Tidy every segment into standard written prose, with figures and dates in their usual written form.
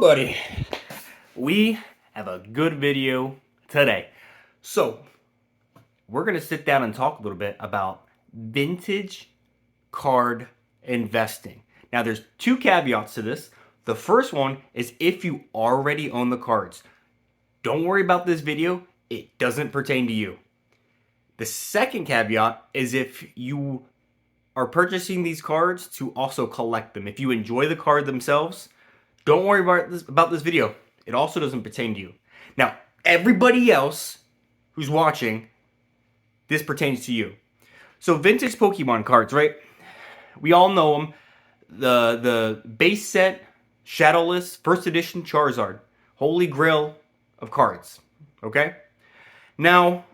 buddy. We have a good video today. So, we're going to sit down and talk a little bit about vintage card investing. Now, there's two caveats to this. The first one is if you already own the cards. Don't worry about this video. It doesn't pertain to you. The second caveat is if you are purchasing these cards to also collect them. If you enjoy the card themselves, don't worry about this video. It also doesn't pertain to you. Now, everybody else who's watching, this pertains to you. So vintage Pokemon cards, right? We all know them. The base set, Shadowless, first edition Charizard. Holy grail of cards. Okay? Now,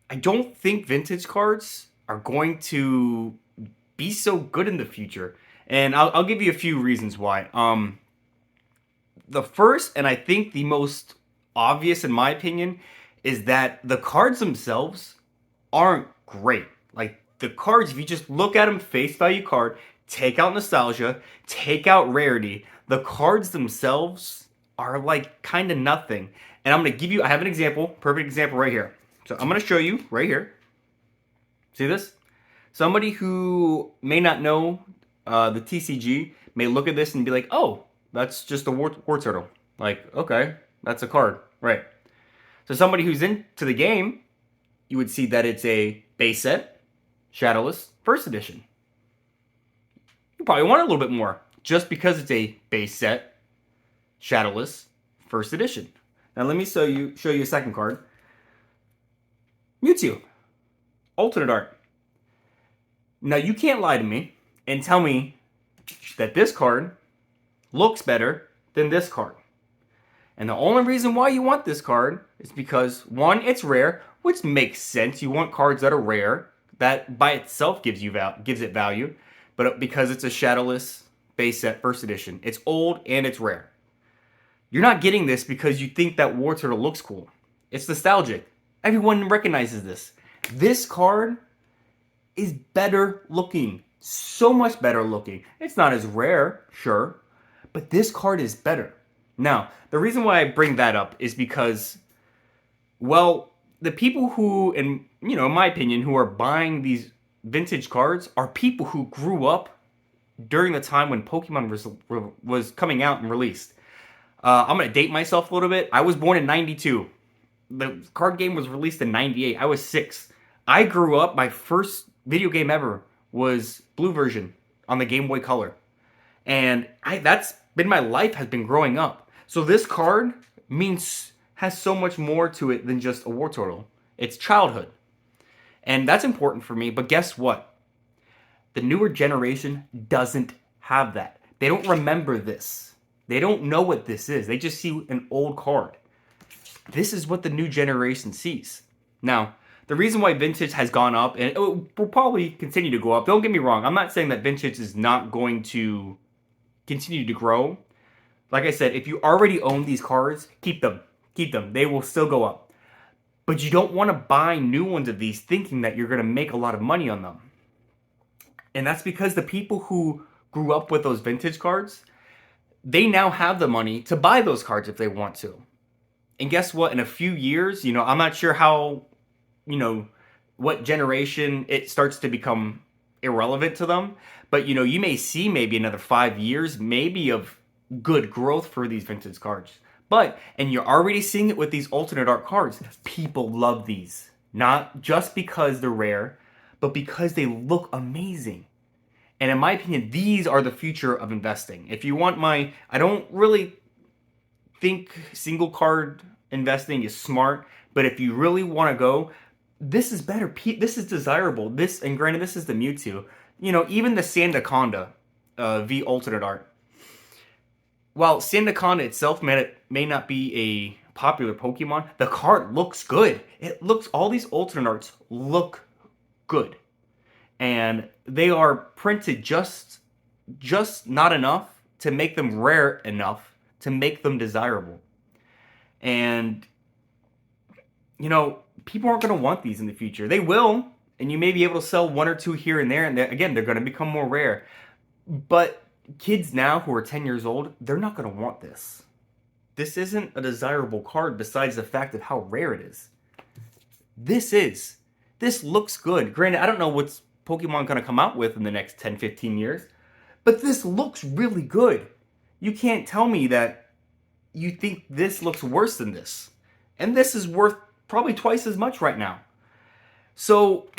I don't think vintage cards are going to be so good in the future. And I'll give you a few reasons why. The first, and I think the most obvious in my opinion, is that the cards themselves aren't great. Like, the cards, if you just look at them face value card, take out nostalgia, take out rarity, the cards themselves are like kind of nothing. And I'm going to give you, I have an example, perfect example right here. So I'm going to show you right here. See this? Somebody who may not know the TCG may look at this and be like, oh, that's just a war turtle. Like, okay, that's a card, right? So somebody who's into the game, you would see that it's a base set, Shadowless, first edition. You probably want a little bit more, just because it's a base set, Shadowless, first edition. Now let me show you a second card. Mewtwo, alternate art. Now you can't lie to me and tell me that this card looks better than this card. And the only reason why you want this card is because, one, it's rare, which makes sense. You want cards that are rare. That by itself gives it value. But because it's a Shadowless base set first edition, it's old and it's rare. You're not getting this because you think that War Turtle looks cool. It's nostalgic. Everyone recognizes this. This card is better looking. So much better looking. It's not as rare, sure, but this card is better. Now, the reason why I bring that up is because, well, the people who, in my opinion, who are buying these vintage cards are people who grew up during the time when Pokemon was coming out and released. I'm going to date myself a little bit. I was born in 92. The card game was released in 98. I was 6. I grew up, my first video game ever was Blue version on the Game Boy Color. And that's been my life, has been growing up. So this card has so much more to it than just a War Turtle. It's childhood. And that's important for me, but guess what? The newer generation doesn't have that. They don't remember this. They don't know what this is. They just see an old card. This is what the new generation sees. Now, the reason why vintage has gone up, and it will probably continue to go up, don't get me wrong, I'm not saying that vintage is not going to continue to grow. Like I said, if you already own these cards, keep them. Keep them. They will still go up. But you don't want to buy new ones of these thinking that you're going to make a lot of money on them. And that's because the people who grew up with those vintage cards, they now have the money to buy those cards if they want to. And guess what? In a few years, I'm not sure how, what generation it starts to become irrelevant to them. But, you may see maybe another 5 years, maybe of good growth for these vintage cards. And you're already seeing it with these alternate art cards. People love these. Not just because they're rare, but because they look amazing. And in my opinion, these are the future of investing. If you want I don't really think single card investing is smart, but if you really want to go, this is better. This is desirable. And granted, this is the Mewtwo. Even the Sandaconda V alternate art. While Sandaconda itself may not be a popular Pokemon, the card looks good. All these alternate arts look good. And they are printed just not enough to make them rare enough to make them desirable. And, people aren't going to want these in the future. They will, and you may be able to sell one or two here and there, and again, they're going to become more rare. But kids now who are 10 years old, they're not going to want this. This isn't a desirable card besides the fact of how rare it is. This is. This looks good. Granted, I don't know what's Pokemon going to come out with in the next 10, 15 years, but this looks really good. You can't tell me that you think this looks worse than this. And this is worth probably twice as much right now. So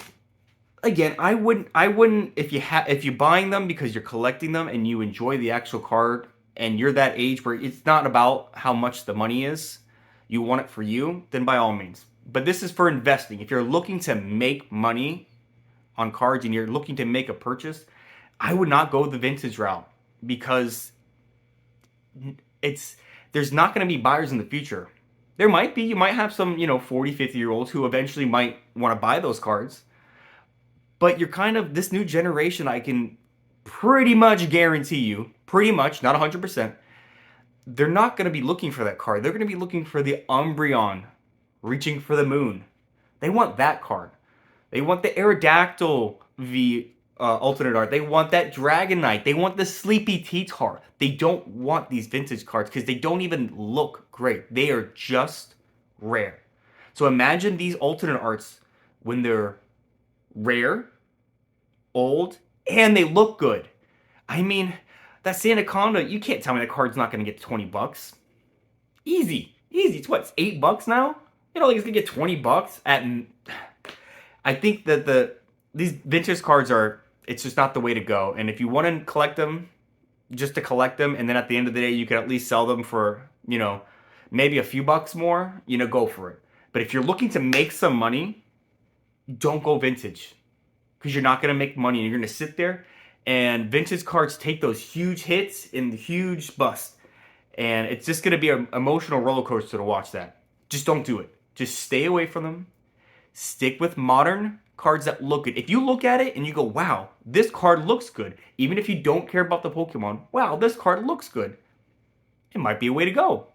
again, I wouldn't if you're buying them because you're collecting them and you enjoy the actual card and you're that age where it's not about how much the money is, you want it for you, then by all means. But this is for investing. If you're looking to make money on cards and you're looking to make a purchase, I would not go the vintage route because there's not going to be buyers in the future. There might be, you might have some, 40, 50-year-olds who eventually might want to buy those cards. But you're kind of, this new generation, I can pretty much guarantee you, pretty much, not 100%, they're not going to be looking for that card. They're going to be looking for the Umbreon reaching for the moon. They want that card. They want the Aerodactyl V alternate art. They want that Dragonite. They want the Sleepy T-Tar. They don't want these vintage cards because they don't even look great. They are just rare. So imagine these alternate arts when they're rare, old, and they look good. I mean, that Sandaconda, you can't tell me that card's not going to get $20. Easy. It's what, it's $8 now? Like it's going to get $20 at... I think that these vintage cards it's just not the way to go. And if you want to collect them, just to collect them, and then at the end of the day, you can at least sell them for, maybe a few bucks more, go for it. But if you're looking to make some money, don't go vintage. Because you're not going to make money. And you're going to sit there, and vintage cards take those huge hits and huge bust. And it's just going to be an emotional roller coaster to watch that. Just don't do it. Just stay away from them. Stick with modern cards that look good. If you look at it and you go, wow, this card looks good. Even if you don't care about the Pokemon, wow, this card looks good. It might be a way to go.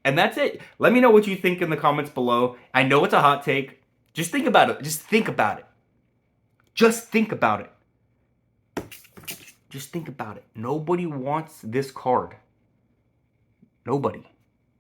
And that's it. Let me know what you think in the comments below. I know it's a hot take. Just think about it. Just think about it. Just think about it. Just think about it. Nobody wants this card. Nobody.